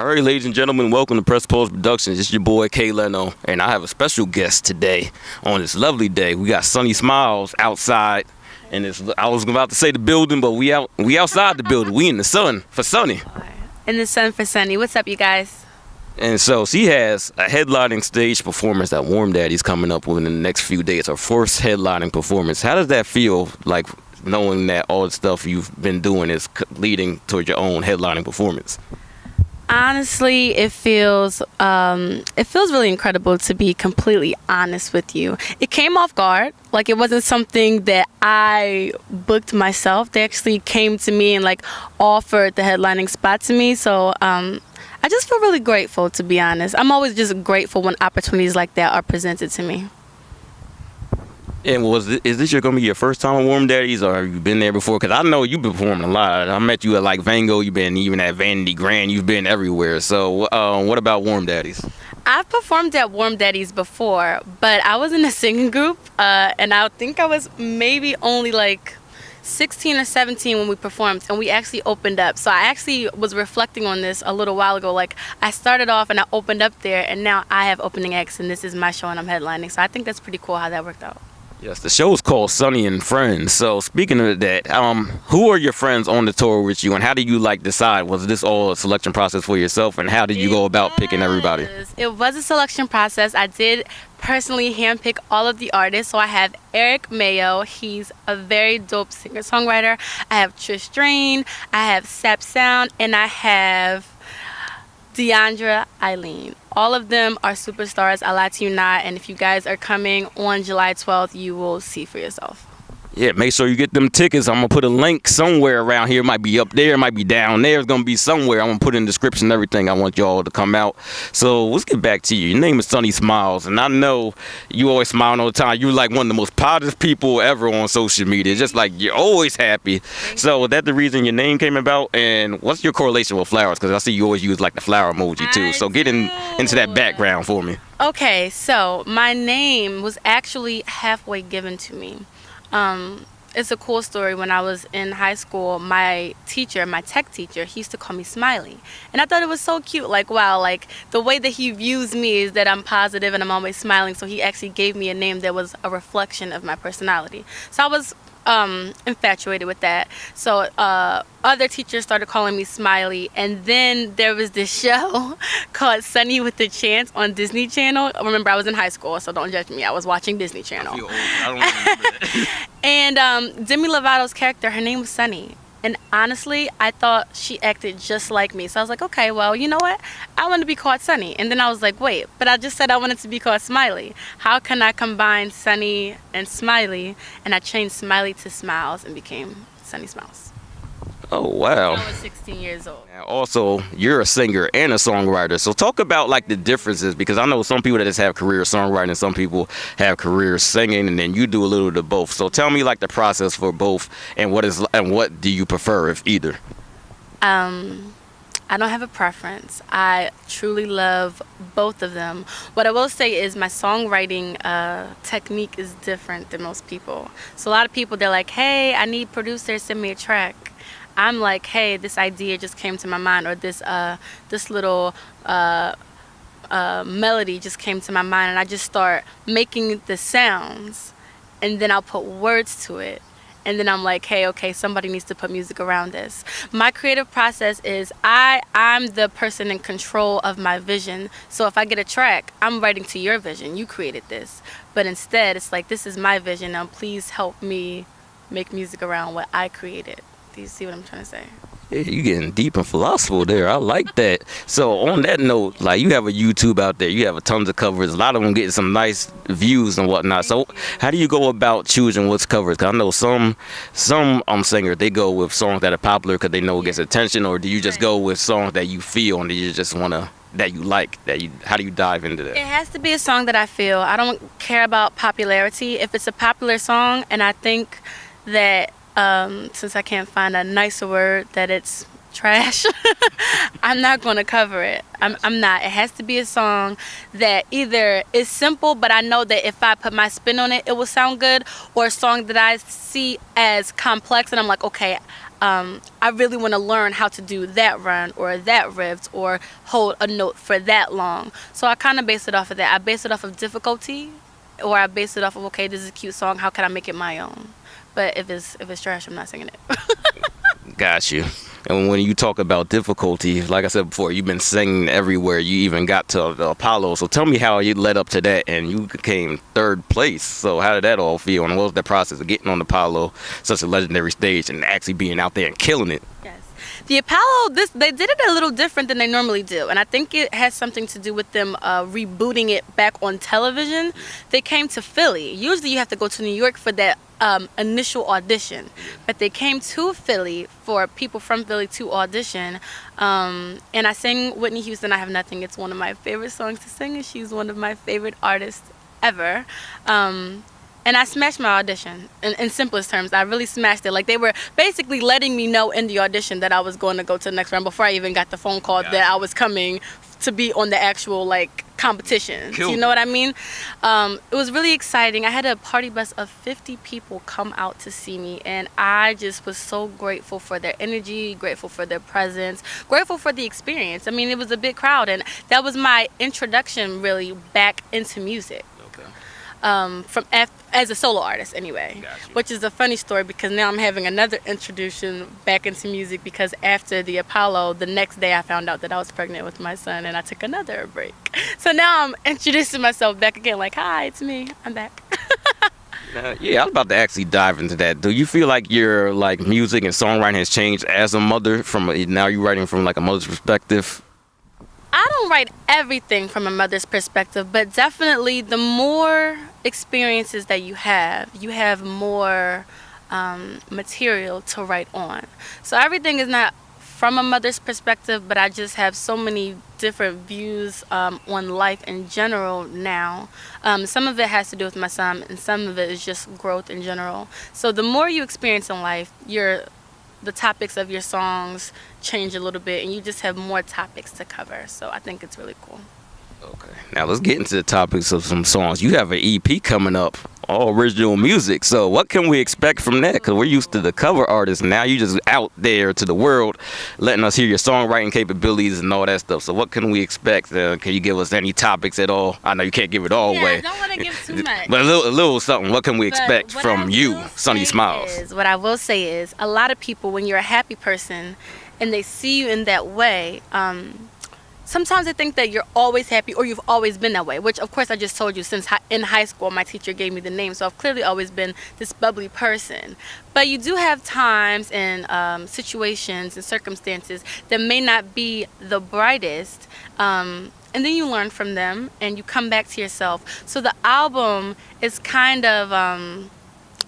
All right, ladies and gentlemen, welcome to Press Pause Productions. It's your boy Leno, and I have a special guest today on this lovely day. We got Sunni Smilez outside, and I was about to say the building, but we outside the building. We in the sun for Sunni. In the sun for Sunni. What's up, you guys? And so she has a headlining stage performance that Warmdaddy's coming up within the next few days. Her first headlining performance. How does that feel, like knowing that all the stuff you've been doing is leading towards your own headlining performance? Honestly, it feels really incredible, to be completely honest with you. It came off guard. Like, it wasn't something that I booked myself. They actually came to me and like offered the headlining spot to me. So I just feel really grateful, to be honest. I'm always just grateful when opportunities like that are presented to me. And is this going to be your first time at Warmdaddy's, or have you been there before? Because I know you've been performing a lot. I met you at like Vango. You've been even at Vanity Grand. You've been everywhere. So what about Warmdaddy's? I've performed at Warmdaddy's before, but I was in a singing group, and I think I was maybe only like 16 or 17 when we performed, and we actually opened up. So I actually was reflecting on this a little while ago. Like, I started off and I opened up there, and now I have opening acts, and this is my show and I'm headlining. So I think that's pretty cool how that worked out. Yes, the show is called Sunni and Friends. So speaking of that, who are your friends on the tour with you, and how do you like decide? Was this all a selection process for yourself, and how did you go about picking everybody? It was a selection process. I did personally handpick all of the artists. So I have Eric Mayo. He's a very dope singer-songwriter. I have Trish Drain. I have Sap Sound, and I have Deandra Eileen. All of them are superstars. I lie to you not. And if you guys are coming on July 12th, you will see for yourself. Yeah, make sure you get them tickets. I'm going to put a link somewhere around here. It might be up there. It might be down there. It's going to be somewhere. I'm going to put in the description and everything. I want y'all to come out. So let's get back to you. Your name is Sunni Smilez, and I know you always smiling all the time. You're like one of the most positive people ever on social media. Just like you're always happy. So is that the reason your name came about? And what's your correlation with flowers? Because I see you always use like the flower emoji too. So get into that background for me. Okay, so my name was actually halfway given to me. It's a cool story. When I was in high school, my tech teacher, he used to call me Smiley. And I thought it was so cute. Like, wow, like the way that he views me is that I'm positive and I'm always smiling. So he actually gave me a name that was a reflection of my personality. So I was infatuated with that. So other teachers started calling me Smiley, and then there was this show called Sunny with the Chance on Disney Channel. Remember, I was in high school, so don't judge me. I was watching Disney Channel. I feel old. I don't remember that. And Demi Lovato's character, her name was Sunny. And honestly, I thought she acted just like me. So I was like, okay, well, you know what? I want to be called Sunny. And then I was like, wait, but I just said I wanted to be called Smiley. How can I combine Sunny and Smiley? And I changed Smiley to Smilez and became Sunni Smilez. Oh, wow. I was 16 years old. Now, also, you're a singer and a songwriter. So talk about like the differences, because I know some people that just have career songwriting, some people have careers singing, and then you do a little of both. So tell me like the process for both, and what do you prefer, if either? I don't have a preference. I truly love both of them. What I will say is my songwriting technique is different than most people. So a lot of people, they're like, hey, I need producers, send me a track. I'm like, hey, this idea just came to my mind, or this little melody just came to my mind, and I just start making the sounds, and then I'll put words to it. And then I'm like, hey, okay, somebody needs to put music around this. My creative process is I'm the person in control of my vision. So if I get a track, I'm writing to your vision. You created this. But instead, it's like, this is my vision. Now please help me make music around what I created. Do you see what I'm trying to say? Yeah, you getting deep and philosophical there. I like that. So on that note, like, you have a YouTube out there, you have tons of covers, a lot of them getting some nice views and whatnot. So how do you go about choosing what's covers? Because I know some singers, they go with songs that are popular because they know it gets attention, or do you just go with songs that you feel and you just want to, that you like, how do you dive into that? It has to be a song that I feel. I don't care about popularity. If it's a popular song and I think that since I can't find a nicer word, that it's trash, I'm not going to cover it. I'm not. It has to be a song that either is simple, but I know that if I put my spin on it, it will sound good, or a song that I see as complex and I'm like, okay, I really want to learn how to do that run or that riff or hold a note for that long. So I kind of base it off of that. I base it off of difficulty, or I base it off of, okay, this is a cute song, how can I make it my own? But if it's trash, I'm not singing it. Got you. And when you talk about difficulty, like I said before, you've been singing everywhere. You even got to the Apollo. So tell me how you led up to that, and you came third place. So how did that all feel, and what was the process of getting on the Apollo, such a legendary stage, and actually being out there and killing it? Yes. The Apollo, they did it a little different than they normally do, and I think it has something to do with them rebooting it back on television. They came to Philly. Usually you have to go to New York for that initial audition, but they came to Philly for people from Philly to audition, and I sang Whitney Houston, I Have Nothing. It's one of my favorite songs to sing, and she's one of my favorite artists ever. And I smashed my audition in simplest terms. I really smashed it. Like, they were basically letting me know in the audition that I was going to go to the next round before I even got the phone call that I was coming to be on the actual, like, competition. You know what I mean? It was really exciting. I had a party bus of 50 people come out to see me, and I just was so grateful for their energy, grateful for their presence, grateful for the experience. I mean, it was a big crowd, and that was my introduction really back into music. As a solo artist anyway. Which is a funny story, because now I'm having another introduction back into music, because after the Apollo, the next day I found out that I was pregnant with my son, and I took another break. So now I'm introducing myself back again, like, hi, it's me, I'm back. Yeah, I was about to actually dive into that. Do you feel like your like music and songwriting has changed as a mother, now you're writing from like a mother's perspective? I don't write everything from a mother's perspective, but definitely the more experiences that you have more material to write on. So everything is not from a mother's perspective, but I just have so many different views on life in general now. Some of it has to do with my son, and some of it is just growth in general. So the more you experience in life, the topics of your songs change a little bit, and you just have more topics to cover. So I think it's really cool. Okay, now let's get into the topics of some songs. You have an EP coming up, all original music. So what can we expect from that? Because we're used to the cover artists. Now you just out there to the world, letting us hear your songwriting capabilities and all that stuff. So what can we expect? Can you give us any topics at all? I know you can't give it all away. I don't want to give too much. But a little something. What can we expect from you, Sunni Smilez? What I will say is, a lot of people, when you're a happy person and they see you in that way, sometimes they think that you're always happy or you've always been that way, which of course I just told you, since in high school my teacher gave me the name, so I've clearly always been this bubbly person. But you do have times and situations and circumstances that may not be the brightest, and then you learn from them and you come back to yourself. So the album is kind of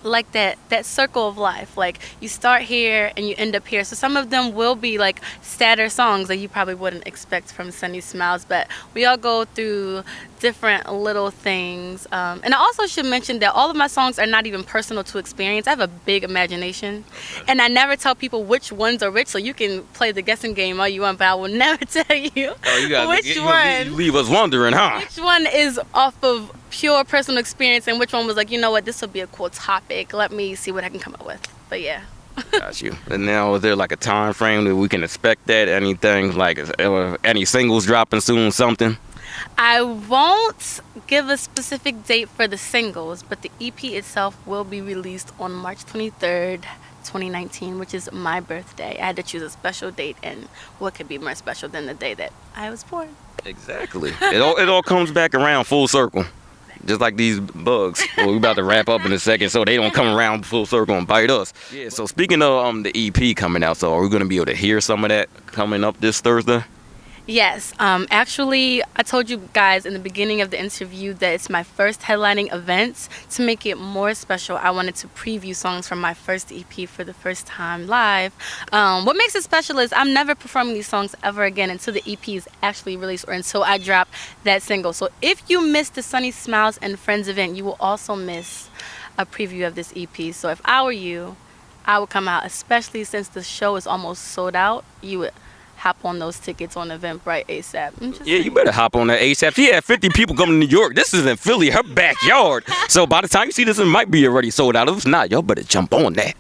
like that circle of life. Like, you start here and you end up here. So some of them will be like sadder songs that you probably wouldn't expect from Sunni Smilez, but we all go through different little things. And I also should mention that all of my songs are not even personal to experience. I have a big imagination, and I never tell people which ones are which, so you can play the guessing game all you want, but I will never tell you which one. You leave us wondering, huh? Which one is off of pure personal experience, and which one was like, you know what, this will be a cool topic. Let me see what I can come up with. But yeah. Got you. And now, is there like a time frame that we can expect that? Anything like any singles dropping soon, something? I won't give a specific date for the singles, but the EP itself will be released on March 23rd, 2019, which is my birthday. I had to choose a special date, and what could be more special than the day that I was born? Exactly. It all comes back around full circle. Just like these bugs. Well, we're about to wrap up in a second, so they don't come around full circle and bite us. Yeah, so speaking of the EP coming out, so are we going to be able to hear some of that coming up this Thursday? Yes. Actually, I told you guys in the beginning of the interview that it's my first headlining event. To make it more special, I wanted to preview songs from my first EP for the first time live. What makes it special is I'm never performing these songs ever again until the EP is actually released, or until I drop that single. So if you missed the Sunni Smilez and Friends event, you will also miss a preview of this EP. So if I were you, I would come out, especially since the show is almost sold out. You would hop on those tickets on Eventbrite ASAP. Yeah, you better hop on that ASAP. She had 50 people coming to New York. This is in Philly, her backyard. So by the time you see this, it might be already sold out. If it's not, y'all better jump on that.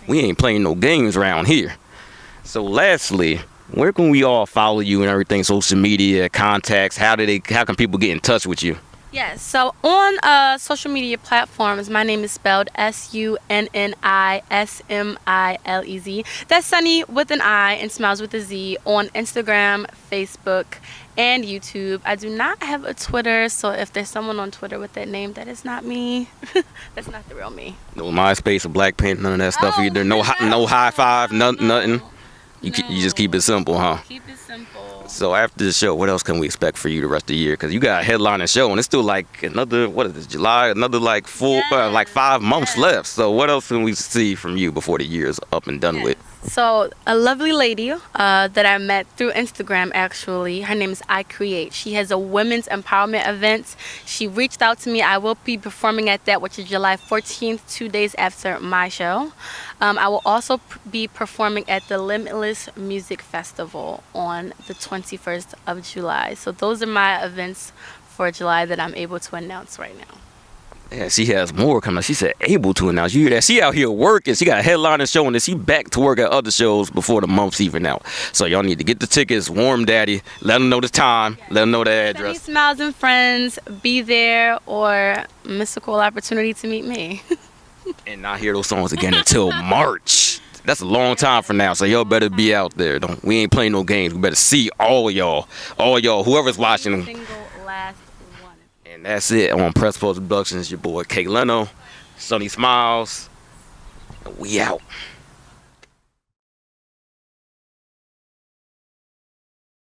We ain't playing no games around here. So lastly, where can we all follow you and everything? Social media, contacts. How can people get in touch with you? Yes, so on social media platforms, my name is spelled SUNNISMILEZ. That's Sunny with an I and Smiles with a Z on Instagram, Facebook, and YouTube. I do not have a Twitter, so if there's someone on Twitter with that name, that is not me. That's not the real me. No MySpace or Blackpink, none of that stuff either. No high five, nothing. You just keep it simple, huh? Keep it simple. So after the show, what else can we expect for you the rest of the year? Because you got a headlining show, and it's still like another, what is this, July? Another like 5 months left. So what else can we see from you before the year is up and done with? So a lovely lady that I met through Instagram, actually, her name is I Create. She has a women's empowerment event. She reached out to me. I will be performing at that, which is July 14th, 2 days after my show. I will also be performing at the Limitless Music Festival on the 21st of July. So those are my events for July that I'm able to announce right now. Yeah, she has more coming. She said able to announce. You hear that? She out here working. She got a headliner show, and then she back to work at other shows before the month's even out. So y'all need to get the tickets. Warmdaddy. Let them know the time. Let them know the address. Sunny Smiles and friends, be there or miss a cool opportunity to meet me. And not hear those songs again until March. That's a long time from now, so y'all better be out there. We ain't playing no games. We better see all y'all, whoever's watching. Single last one. And that's it on Press Post Productions. Your boy Leno, Sunni Smilez. We out.